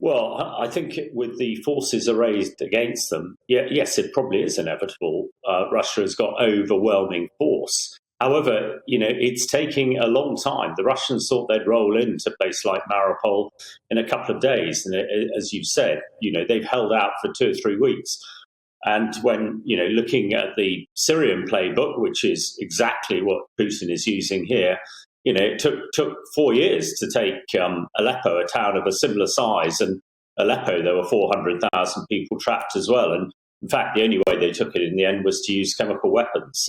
Well, I think with the forces arrayed against them, yes, it probably is inevitable. Russia has got overwhelming force. However, it's taking a long time. The Russians thought they'd roll into a place like Mariupol in a couple of days. And as you said, they've held out for 2 or 3 weeks. And when, looking at the Syrian playbook, which is exactly what Putin is using here, it took 4 years to take Aleppo, a town of a similar size. And Aleppo, there were 400,000 people trapped as well. And in fact, the only way they took it in the end was to use chemical weapons,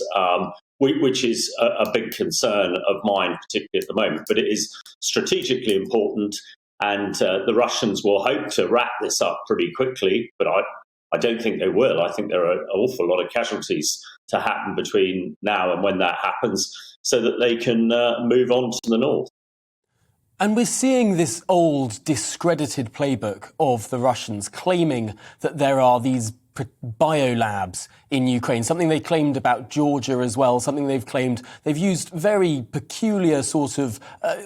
which is a big concern of mine, particularly at the moment. But it is strategically important. And the Russians will hope to wrap this up pretty quickly. But I don't think they will. I think there are an awful lot of casualties to happen between now and when that happens, so that they can move on to the north. And we're seeing this old, discredited playbook of the Russians claiming that there are these biolabs in Ukraine, something they claimed about Georgia as well, something they've used very peculiar sort of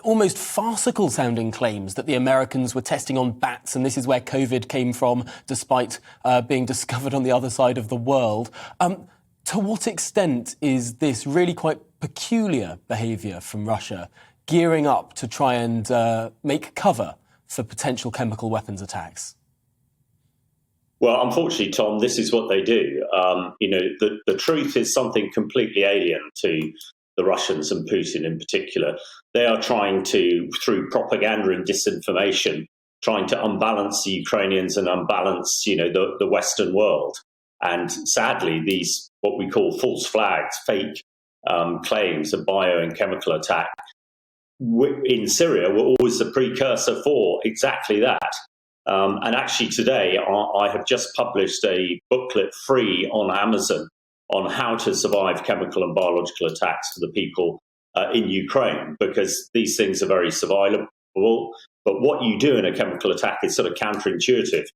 almost farcical sounding claims that the Americans were testing on bats and this is where COVID came from, despite being discovered on the other side of the world. To what extent is this really quite peculiar behaviour from Russia gearing up to try and make cover for potential chemical weapons attacks? Well, unfortunately, Tom, this is what they do. The truth is something completely alien to the Russians and Putin in particular. They are trying to, through propaganda and disinformation, trying to unbalance the Ukrainians and unbalance, the Western world. And sadly, these what we call false flags, fake claims of bio and chemical attack in Syria were always the precursor for exactly that. And actually today, I have just published a booklet free on Amazon on how to survive chemical and biological attacks for the people in Ukraine, because these things are very survivable. But what you do in a chemical attack is sort of counterintuitive.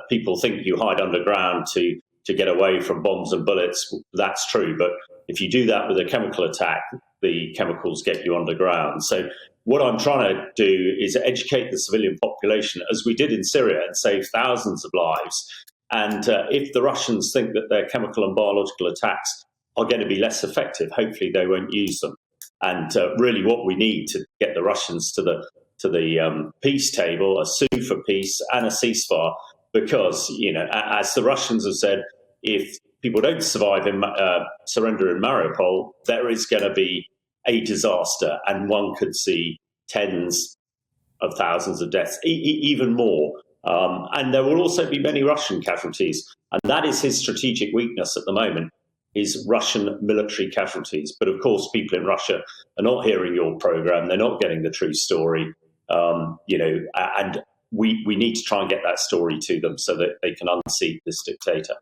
People think you hide underground to get away from bombs and bullets. That's true. But if you do that with a chemical attack, the chemicals get you underground. So what I'm trying to do is educate the civilian population, as we did in Syria, and save thousands of lives. And if the Russians think that their chemical and biological attacks are going to be less effective, hopefully they won't use them. And really what we need to get the Russians to the peace table, a sue for peace and a ceasefire, because, as the Russians have said, if people don't survive surrender in Mariupol, there is going to be a disaster, and one could see tens of thousands of deaths, even more. And there will also be many Russian casualties. And that is his strategic weakness at the moment, is Russian military casualties. But of course, people in Russia are not hearing your program. They're not getting the true story, and we need to try and get that story to them so that they can unseat this dictator.